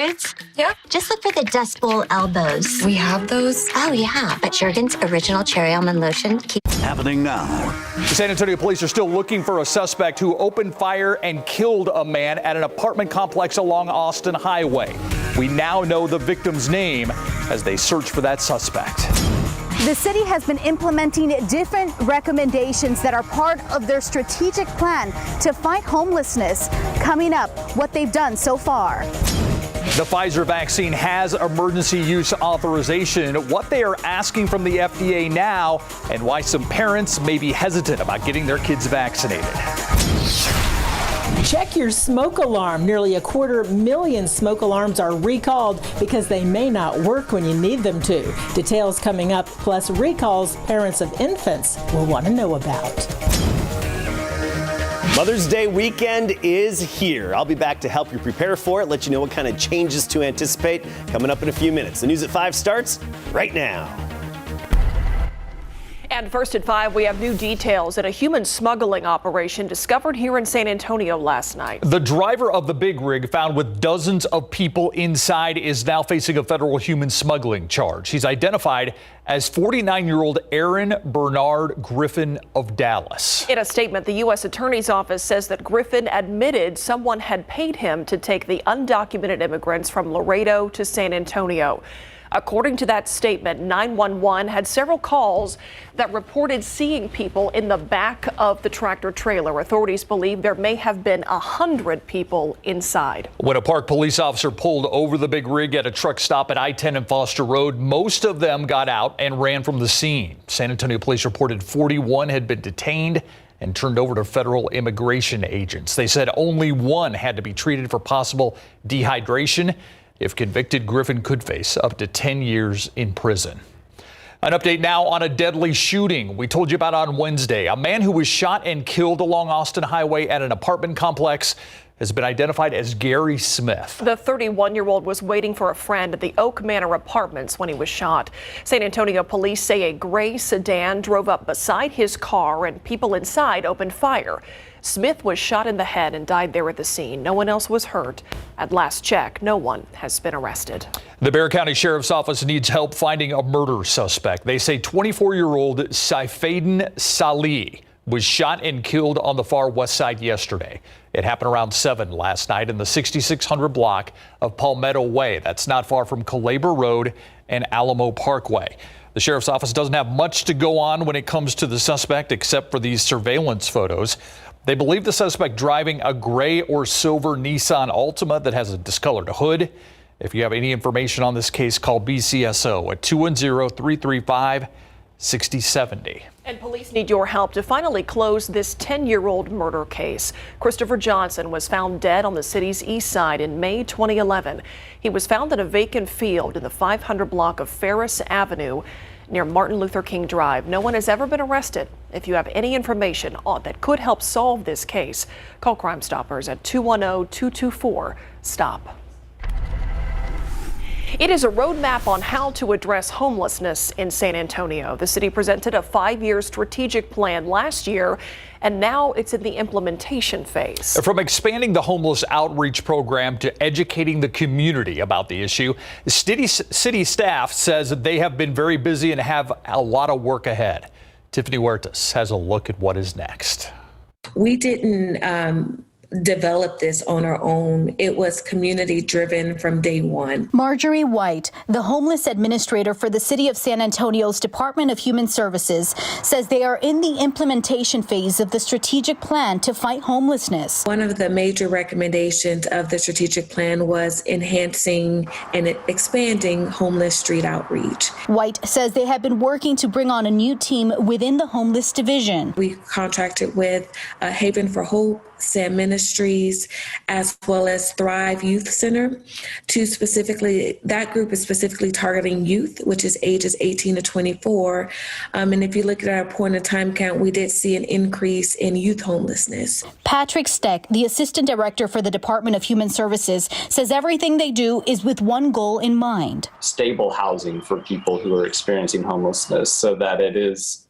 treats? Yeah. Just look for the Dust Bowl elbows. We have those? Oh, yeah. But Jergens Original Cherry Almond Lotion keeps happening now. The San Antonio police are still looking for a suspect who opened fire and killed a man at an apartment complex along Austin Highway. We now know the victim's name as they search for that suspect. The city has been implementing different recommendations that are part of their strategic plan to fight homelessness. Coming up, what they've done so far. The Pfizer vaccine has emergency use authorization, what they are asking from the FDA now, and why some parents may be hesitant about getting their kids vaccinated. Check your smoke alarm. Nearly 250,000 smoke alarms are recalled because they may not work when you need them to. Details coming up, plus recalls parents of infants will want to know about. Mother's Day weekend is here. I'll be back to help you prepare for it, let you know what kind of changes to anticipate coming up in a few minutes. The News at 5 starts right now. And first at 5, we have new details in a human smuggling operation discovered here in San Antonio last night. The driver of the big rig, found with dozens of people inside, is now facing a federal human smuggling charge. He's identified as 49-year-old Aaron Bernard Griffin of Dallas. In a statement, the U.S. Attorney's Office says that Griffin admitted someone had paid him to take the undocumented immigrants from Laredo to San Antonio. According to that statement, 911 had several calls that reported seeing people in the back of the tractor trailer. Authorities believe there may have been 100 people inside. When a park police officer pulled over the big rig at a truck stop at I-10 and Foster Road, most of them got out and ran from the scene. San Antonio police reported 41 had been detained and turned over to federal immigration agents. They said only one had to be treated for possible dehydration. If convicted, Griffin could face up to 10 years in prison. An update now on a deadly shooting we told you about on Wednesday. A man who was shot and killed along Austin Highway at an apartment complex has been identified as Gary Smith. The 31-year-old was waiting for a friend at the Oak Manor Apartments when he was shot. San Antonio police say a gray sedan drove up beside his car and people inside opened fire. Smith was shot in the head and died there at the scene. No one else was hurt. At last check, no one has been arrested. The Bexar County Sheriff's Office needs help finding a murder suspect. They say 24-year-old Saifaden Salih was shot and killed on the far west side yesterday. It happened around 7 last night in the 6600 block of Palmetto Way. That's not far from Calabar Road and Alamo Parkway. The sheriff's office doesn't have much to go on when it comes to the suspect except for these surveillance photos. They believe the suspect driving a gray or silver Nissan Altima that has a discolored hood. If you have any information on this case, call BCSO at 210-335-6070. And police need your help to finally close this 10-year-old murder case. Christopher Johnson was found dead on the city's east side in May 2011. He was found in a vacant field in the 500 block of Ferris Avenue near Martin Luther King Drive. No one has ever been arrested. If you have any information that could help solve this case, call Crime Stoppers at 210-224-STOP. It is a roadmap on how to address homelessness in San Antonio. The city presented a 5-year strategic plan last year, and now it's in the implementation phase. From expanding the homeless outreach program to educating the community about the issue, city staff says that they have been very busy and have a lot of work ahead. Tiffany Huertas has a look at what is next. We didn't develop this on our own. It was community driven from day one. Marjorie White, the homeless administrator for the City of San Antonio's Department of Human Services, says they are in the implementation phase of the strategic plan to fight homelessness. One of the major recommendations of the strategic plan was enhancing and expanding homeless street outreach. White says they have been working to bring on a new team within the homeless division. We contracted with Haven for Hope, Sam Ministries, as well as Thrive Youth Center that group is specifically targeting youth, which is ages 18 to 24. And if you look at our point in time count, we did see an increase in youth homelessness. Patrick Steck, the assistant director for the Department of Human Services, says everything they do is with one goal in mind. Stable housing for people who are experiencing homelessness so that it is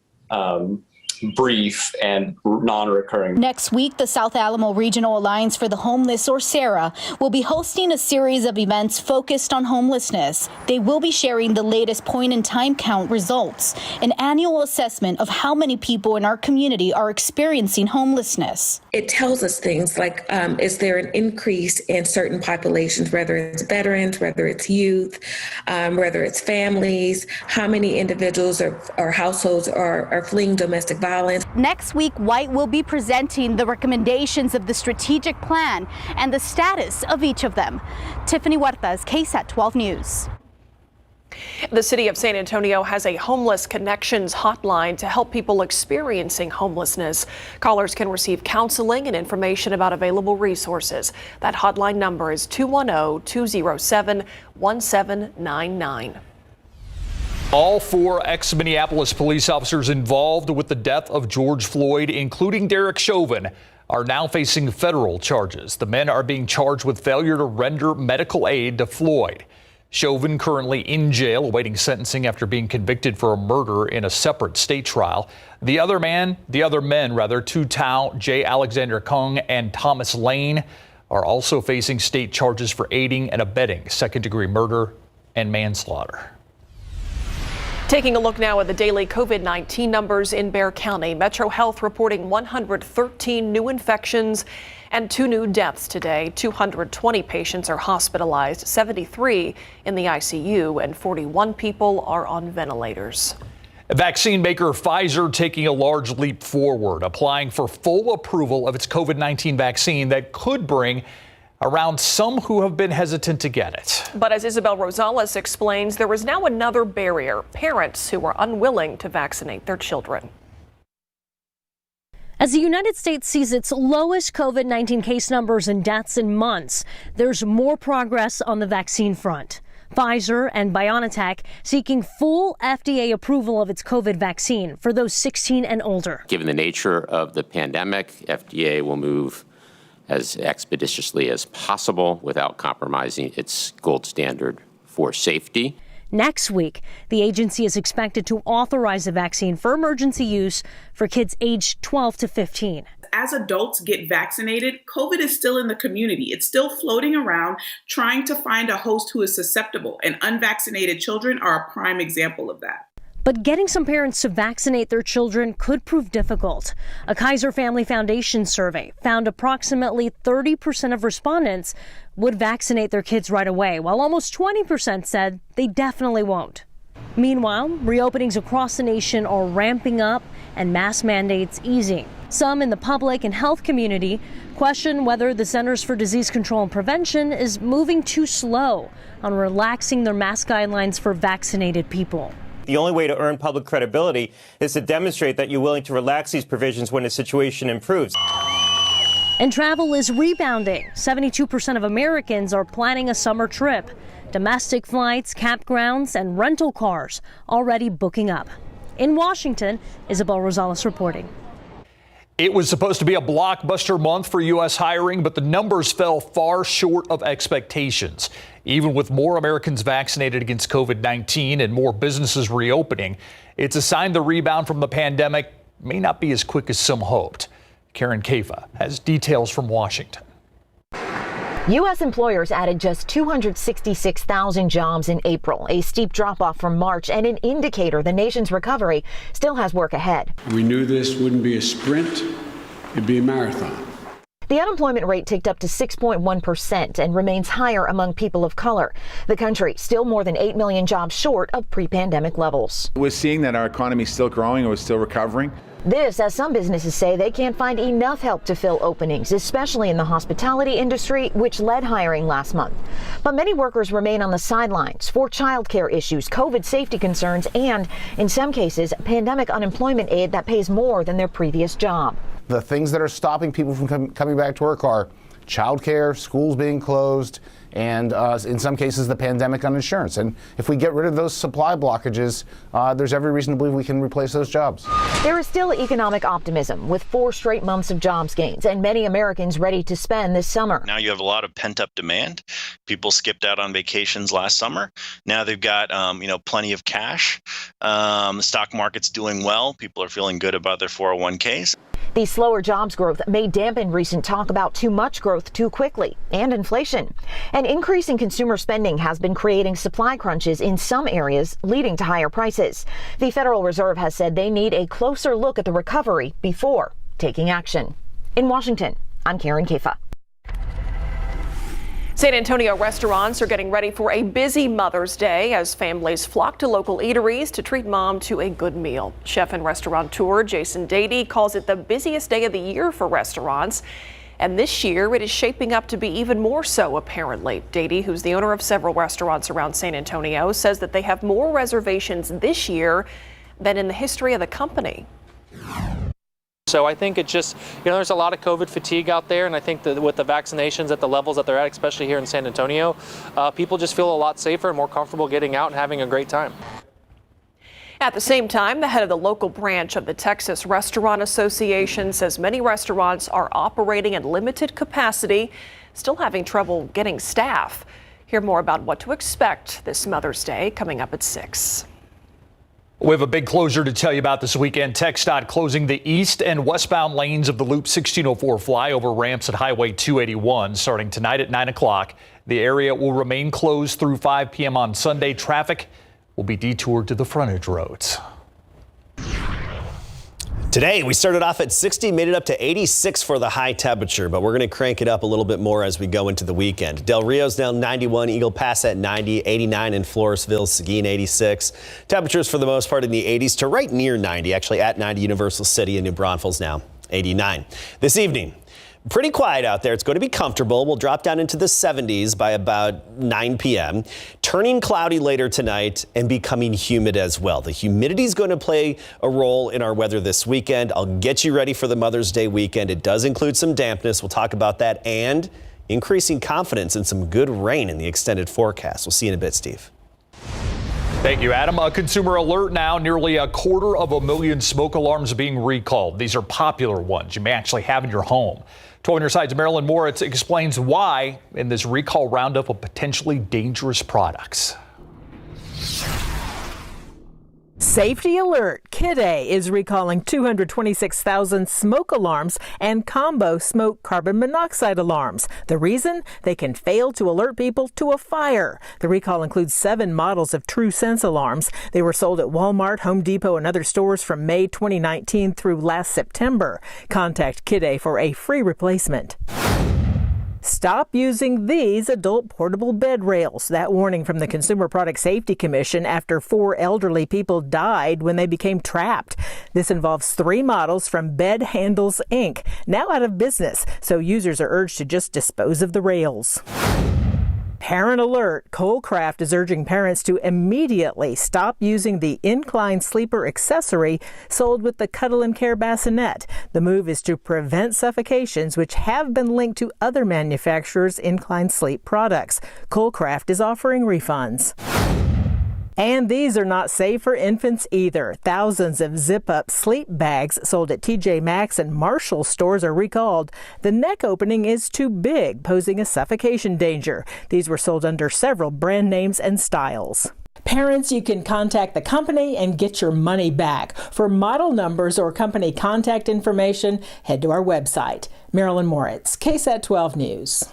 brief and non-recurring. Next week, the South Alamo Regional Alliance for the Homeless, or SARA, will be hosting a series of events focused on homelessness. They will be sharing the latest point-in-time count results, an annual assessment of how many people in our community are experiencing homelessness. It tells us things like, is there an increase in certain populations, whether it's veterans, whether it's youth, whether it's families, how many individuals or households are fleeing domestic violence. Next week, White will be presenting the recommendations of the strategic plan and the status of each of them. Tiffany Huertas, KSAT 12 News. The city of San Antonio has a Homeless Connections hotline to help people experiencing homelessness. Callers can receive counseling and information about available resources. That hotline number is 210-207-1799. All 4 ex-Minneapolis police officers involved with the death of George Floyd, including Derek Chauvin, are now facing federal charges. The men are being charged with failure to render medical aid to Floyd. Chauvin currently in jail awaiting sentencing after being convicted for a murder in a separate state trial. The other men, Tu Tao, J. Alexander Kung, and Thomas Lane are also facing state charges for aiding and abetting second-degree murder and manslaughter. Taking a look now at the daily COVID-19 numbers in Bexar County. Metro Health reporting 113 new infections and 2 new deaths today. 220 patients are hospitalized, 73 in the ICU, and 41 people are on ventilators. Vaccine maker Pfizer taking a large leap forward, applying for full approval of its COVID-19 vaccine that could bring around some who have been hesitant to get it. But as Isabel Rosales explains, there is now another barrier: parents who are unwilling to vaccinate their children. As the United States sees its lowest COVID-19 case numbers and deaths in months, there's more progress on the vaccine front. Pfizer and BioNTech seeking full FDA approval of its COVID vaccine for those 16 and older. Given the nature of the pandemic, FDA will move as expeditiously as possible without compromising its gold standard for safety. Next week, the agency is expected to authorize the vaccine for emergency use for kids aged 12 to 15. As adults get vaccinated, COVID is still in the community. It's still floating around, trying to find a host who is susceptible, and unvaccinated children are a prime example of that. But getting some parents to vaccinate their children could prove difficult. A Kaiser Family Foundation survey found approximately 30% of respondents would vaccinate their kids right away, while almost 20% said they definitely won't. Meanwhile, reopenings across the nation are ramping up and mask mandates easing. Some in the public and health community question whether the Centers for Disease Control and Prevention is moving too slow on relaxing their mask guidelines for vaccinated people. The only way to earn public credibility is to demonstrate that you're willing to relax these provisions when the situation improves. And travel is rebounding. 72% of Americans are planning a summer trip. Domestic flights, campgrounds, and rental cars already booking up. In Washington, Isabel Rosales reporting. It was supposed to be a blockbuster month for U.S. hiring, but the numbers fell far short of expectations. Even with more Americans vaccinated against COVID-19 and more businesses reopening, it's a sign the rebound from the pandemic may not be as quick as some hoped. Karen Kafa has details from Washington. U.S. employers added just 266,000 jobs in April, a steep drop-off from March and an indicator the nation's recovery still has work ahead. We knew this wouldn't be a sprint, it'd be a marathon. The unemployment rate ticked up to 6.1% and remains higher among people of color. The country still more than 8 million jobs short of pre-pandemic levels. We're seeing that our economy is still growing and we're still recovering. This, as some businesses say they can't find enough help to fill openings, especially in the hospitality industry, which led hiring last month. But many workers remain on the sidelines for childcare issues, COVID safety concerns, and, in some cases, pandemic unemployment aid that pays more than their previous job. The things that are stopping people from coming back to work are childcare, schools being closed, and in some cases the pandemic on insurance. And if we get rid of those supply blockages, there's every reason to believe we can replace those jobs. There is still economic optimism with 4 straight months of jobs gains and many Americans ready to spend this summer. Now you have a lot of pent-up demand. People skipped out on vacations last summer. Now they've got plenty of cash. The stock market's doing well. People are feeling good about their 401ks. The slower jobs growth may dampen recent talk about too much growth too quickly and inflation. An increase in consumer spending has been creating supply crunches in some areas, leading to higher prices. The Federal Reserve has said they need a closer look at the recovery before taking action. In Washington, I'm Karen Kafa. San Antonio restaurants are getting ready for a busy Mother's Day as families flock to local eateries to treat mom to a good meal. Chef and restaurateur Jason Dady calls it the busiest day of the year for restaurants. And this year it is shaping up to be even more so, apparently. Dady, who's the owner of several restaurants around San Antonio, says that they have more reservations this year than in the history of the company. So I think it just, there's a lot of COVID fatigue out there, and I think that with the vaccinations at the levels that they're at, especially here in San Antonio, people just feel a lot safer and more comfortable getting out and having a great time. At the same time, the head of the local branch of the Texas Restaurant Association says many restaurants are operating at limited capacity, still having trouble getting staff. Hear more about what to expect this Mother's Day coming up at 6. We have a big closure to tell you about this weekend. TxDOT closing the east and westbound lanes of the Loop 1604 flyover ramps at Highway 281 starting tonight at 9 o'clock. The area will remain closed through 5 p.m. on Sunday. Traffic will be detoured to the frontage roads. Today, we started off at 60, made it up to 86 for the high temperature, but we're going to crank it up a little bit more as we go into the weekend. Del Rio's now 91, Eagle Pass at 90, 89 in Floresville, Seguin 86. Temperatures for the most part in the 80s to right near 90, actually at 90 Universal City and New Braunfels now 89. This evening, pretty quiet out there. It's going to be comfortable. We'll drop down into the 70s by about 9 p.m. Turning cloudy later tonight and becoming humid as well. The humidity is going to play a role in our weather this weekend. I'll get you ready for the Mother's Day weekend. It does include some dampness. We'll talk about that and increasing confidence and some good rain in the extended forecast. We'll see you in a bit, Steve. Thank you, Adam. A consumer alert now. Nearly 250,000 smoke alarms being recalled. These are popular ones you may actually have in your home. 12 on your side's Marilyn Moritz explains why in this recall roundup of potentially dangerous products. Safety alert. KSAT is recalling 226,000 smoke alarms and combo smoke carbon monoxide alarms. The reason? They can fail to alert people to a fire. The recall includes 7 models of TrueSense alarms. They were sold at Walmart, Home Depot, and other stores from May 2019 through last September. Contact KSAT for a free replacement. Stop using these adult portable bed rails. That warning from the Consumer Product Safety Commission after 4 elderly people died when they became trapped. This involves 3 models from Bed Handles Inc., now out of business, so users are urged to just dispose of the rails. Parent alert. Colecraft is urging parents to immediately stop using the incline sleeper accessory sold with the Cuddle and Care bassinet. The move is to prevent suffocations, which have been linked to other manufacturers' incline sleep products. Colecraft is offering refunds. And these are not safe for infants either. Thousands of zip-up sleep bags sold at TJ Maxx and Marshall stores are recalled. The neck opening is too big, posing a suffocation danger. These were sold under several brand names and styles. Parents, you can contact the company and get your money back. For model numbers or company contact information, head to our website. Marilyn Moritz, KSAT 12 News.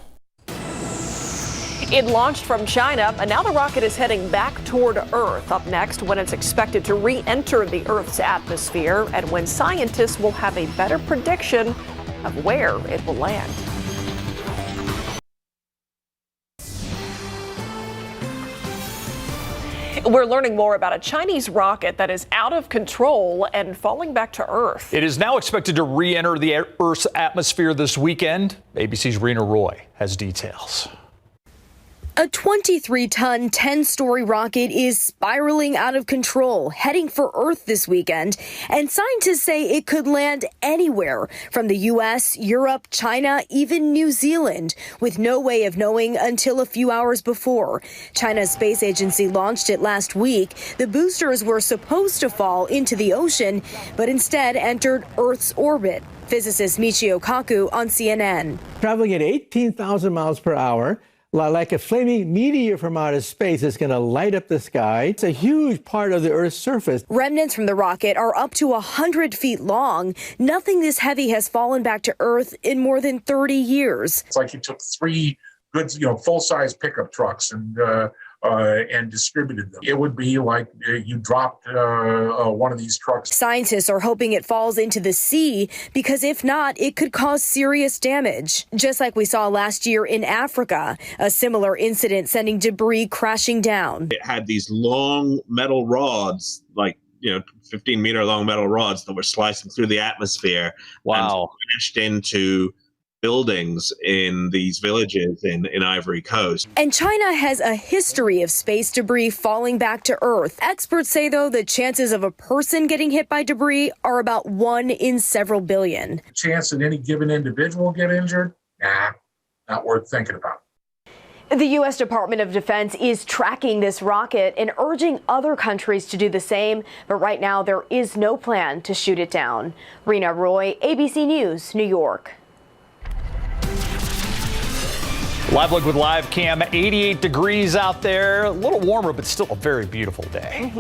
It launched from China, and now the rocket is heading back toward Earth. Up next, when it's expected to re-enter the Earth's atmosphere and when scientists will have a better prediction of where it will land. We're learning more about a Chinese rocket that is out of control and falling back to Earth. It is now expected to re-enter the Earth's atmosphere this weekend. ABC's Rena Roy has details. A 23-ton, 10-story rocket is spiraling out of control, heading for Earth this weekend, and scientists say it could land anywhere from the U.S., Europe, China, even New Zealand, with no way of knowing until a few hours before. China's space agency launched it last week. The boosters were supposed to fall into the ocean, but instead entered Earth's orbit. Physicist Michio Kaku on CNN. Traveling at 18,000 miles per hour, like a flaming meteor from outer space, is going to light up the sky. It's a huge part of the Earth's surface. Remnants from the rocket are up to 100 feet long. Nothing this heavy has fallen back to Earth in more than 30 years. It's like you took three good, full-size pickup trucks and distributed them. It would be like you dropped one of these trucks. Scientists are hoping it falls into the sea because if not, it could cause serious damage. Just like we saw last year in Africa, a similar incident sending debris crashing down. It had these long metal rods, 15-meter long metal rods that were slicing through the atmosphere. Wow. And crashed into buildings in these villages in Ivory Coast. And China has a history of space debris falling back to Earth. Experts say, though, the chances of a person getting hit by debris are about 1 in several billion. The chance that any given individual get injured? Nah, not worth thinking about. The U.S. Department of Defense is tracking this rocket and urging other countries to do the same. But right now, there is no plan to shoot it down. Rena Roy, ABC News, New York. Live look with live cam, 88 degrees out there. A little warmer, but still a very beautiful day.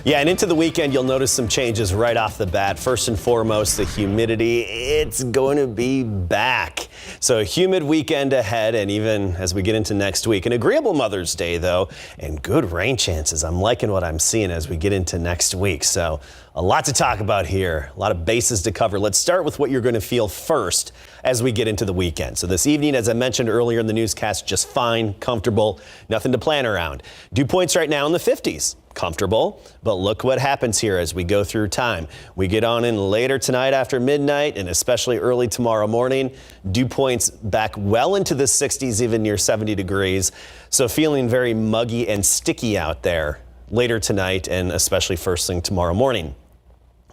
Yeah, and into the weekend, you'll notice some changes right off the bat. First and foremost, the humidity, it's going to be back. So a humid weekend ahead, and even as we get into next week. An agreeable Mother's Day, though, and good rain chances. I'm liking what I'm seeing as we get into next week. So a lot to talk about here, a lot of bases to cover. Let's start with what you're going to feel first as we get into the weekend. So this evening, as I mentioned earlier in the newscast, just fine, comfortable, nothing to plan around. Dew points right now in the 50s. Comfortable, but look what happens here as we go through time. We get on in later tonight after midnight and especially early tomorrow morning. Dew points back well into the 60s, even near 70 degrees. So feeling very muggy and sticky out there later tonight and especially first thing tomorrow morning.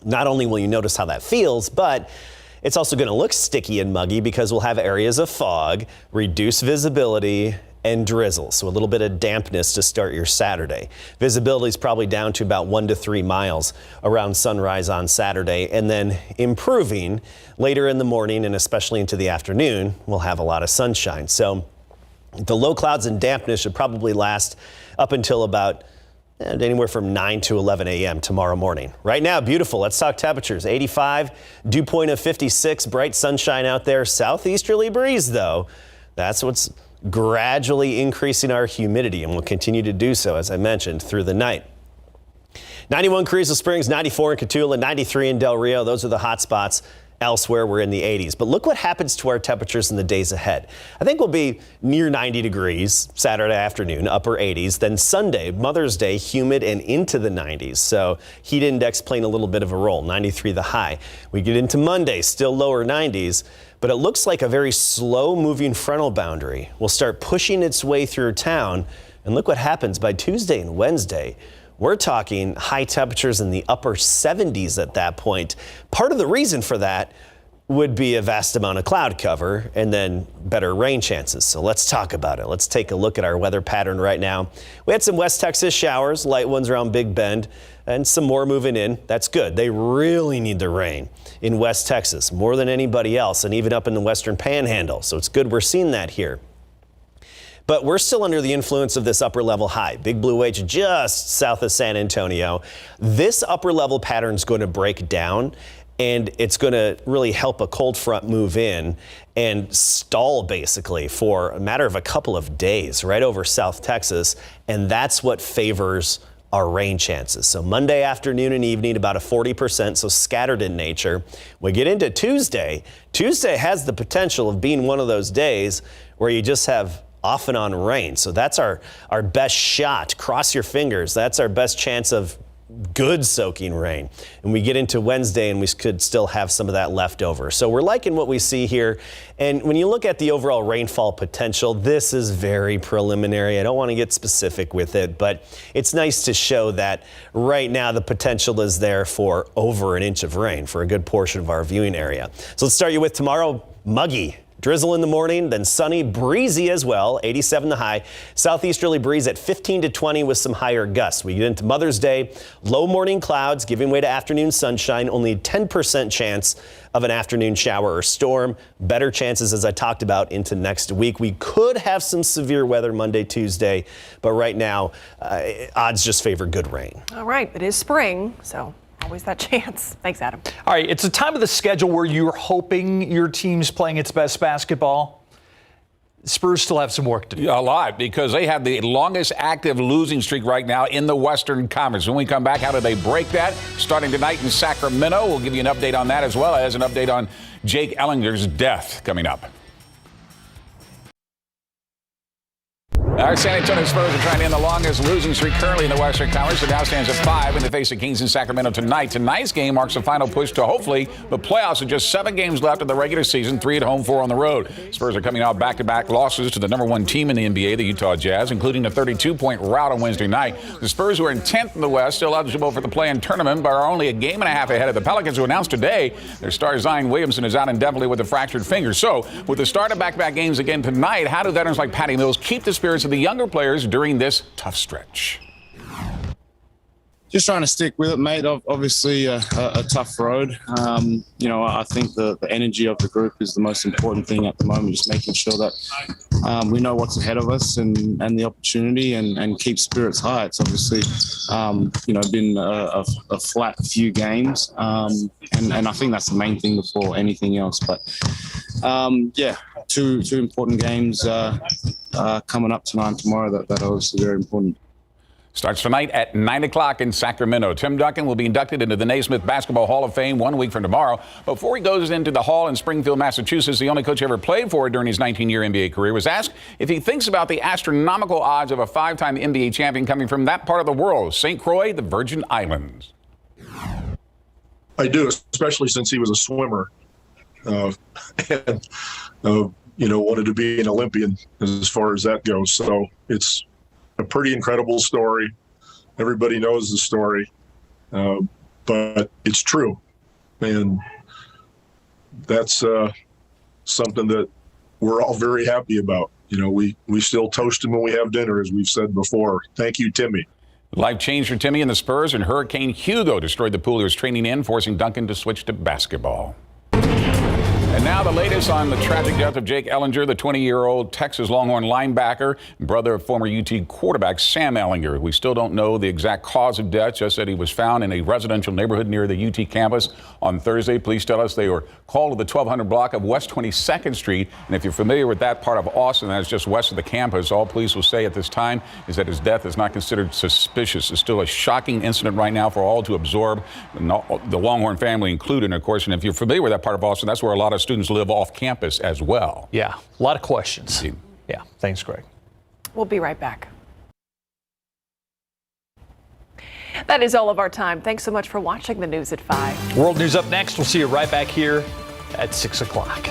Not only will you notice how that feels, but it's also going to look sticky and muggy because we'll have areas of fog, reduced visibility, and drizzle. So a little bit of dampness to start your Saturday. Visibility is probably down to about 1 to 3 miles around sunrise on Saturday, and then improving later in the morning and especially into the afternoon. We'll have a lot of sunshine. So the low clouds and dampness should probably last up until about anywhere from 9 to 11 a.m. tomorrow morning. Right now, beautiful. Let's talk temperatures. 85, dew point of 56, bright sunshine out there. Southeasterly breeze, though. That's what's gradually increasing our humidity, and will continue to do so, as I mentioned, through the night. 91 Carrizo Springs, 94 in Cotulla, 93 in Del Rio. Those are the hot spots. Elsewhere, we're in the 80s. But look what happens to our temperatures in the days ahead. I think we'll be near 90 degrees Saturday afternoon, upper 80s. Then Sunday, Mother's Day, humid and into the 90s. So heat index playing a little bit of a role, 93 the high. We get into Monday, still lower 90s. But it looks like a very slow-moving frontal boundary will start pushing its way through town. And look what happens by Tuesday and Wednesday. We're talking high temperatures in the upper 70s at that point. Part of the reason for that would be a vast amount of cloud cover and then better rain chances. So let's talk about it. Let's take a look at our weather pattern right now. We had some West Texas showers, light ones around Big Bend, and some more moving in. That's good. They really need the rain in West Texas more than anybody else, and even up in the Western Panhandle. So it's good we're seeing that here. But we're still under the influence of this upper level high. Big Blue H just south of San Antonio. This upper level pattern is going to break down, and it's going to really help a cold front move in and stall basically for a matter of a couple of days right over South Texas. And that's what favors our rain chances. So Monday afternoon and evening, about a 40%, so scattered in nature. We get into Tuesday. Tuesday has the potential of being one of those days where you just have off and on rain. So that's our best shot. Cross your fingers. That's our best chance of good soaking rain. And we get into Wednesday and we could still have some of that left over. So we're liking what we see here. And when you look at the overall rainfall potential, this is very preliminary. I don't want to get specific with it, but it's nice to show that right now the potential is there for over an inch of rain for a good portion of our viewing area. So let's start you with tomorrow. Muggy. Drizzle in the morning, then sunny, breezy as well, 87 the high. Southeasterly breeze at 15 to 20 with some higher gusts. We get into Mother's Day, low morning clouds giving way to afternoon sunshine, only 10% chance of an afternoon shower or storm. Better chances, as I talked about, into next week. We could have some severe weather Monday, Tuesday, but right now, odds just favor good rain. All right, it is spring, so always that chance. Thanks, Adam. All right, it's a time of the schedule where you're hoping your team's playing its best basketball. Spurs still have some work to do. A lot, because they have the longest active losing streak right now in the Western Conference. When we come back, how do they break that? Starting tonight in Sacramento. We'll give you an update on that, as well as an update on Jake Ellinger's death coming up. Our San Antonio Spurs are trying to end the longest losing streak currently in the Western Conference. It now stands at 5 in the face of Kings in Sacramento tonight. Tonight's game marks a final push to hopefully the playoffs with just 7 games left of the regular season, 3 at home, 4 on the road. Spurs are coming out back-to-back losses to the number 1 team in the NBA, the Utah Jazz, including a 32-point rout on Wednesday night. The Spurs, who are in 10th in the West, still eligible for the play-in tournament, but are only a game and a half ahead of the Pelicans, who announced today their star Zion Williamson is out indefinitely with a fractured finger. So, with the start of back-to-back games again tonight, how do veterans like Patty Mills keep the spirits of the younger players during this tough stretch? Just trying to stick with it, mate. Obviously, a tough road. I think the energy of the group is the most important thing at the moment. Just making sure that we know what's ahead of us and the opportunity and keep spirits high. It's obviously, been a flat few games, and I think that's the main thing before anything else. But two important games coming up tonight and tomorrow that are obviously very important. Starts tonight at 9 o'clock in Sacramento. Tim Duncan will be inducted into the Naismith Basketball Hall of Fame 1 week from tomorrow. Before he goes into the hall in Springfield, Massachusetts, the only coach he ever played for during his 19-year NBA career, was asked if he thinks about the astronomical odds of a 5-time NBA champion coming from that part of the world, St. Croix, the Virgin Islands. I do, especially since he was a swimmer and wanted to be an Olympian as far as that goes. So it's a pretty incredible story. Everybody knows the story, but it's true. And that's something that we're all very happy about. We still toast him when we have dinner, as we've said before. Thank you, Timmy. Life changed for Timmy and the Spurs, and Hurricane Hugo destroyed the pool he was training in, forcing Duncan to switch to basketball. And now the latest on the tragic death of Jake Ellinger, the 20-year-old Texas Longhorn linebacker, brother of former UT quarterback Sam Ellinger. We still don't know the exact cause of death, just that he was found in a residential neighborhood near the UT campus on Thursday. Police tell us they were called to the 1200 block of West 22nd Street. And if you're familiar with that part of Austin, that's just west of the campus, all police will say at this time is that his death is not considered suspicious. It's still a shocking incident right now for all to absorb, the Longhorn family included, and of course. And if you're familiar with that part of Austin, that's where a lot of students live off campus as well. Yeah, a lot of questions. Yeah, thanks, Greg. We'll be right back. That is all of our time. Thanks so much for watching the news at 5. World News up next. We'll see you right back here at 6 o'clock.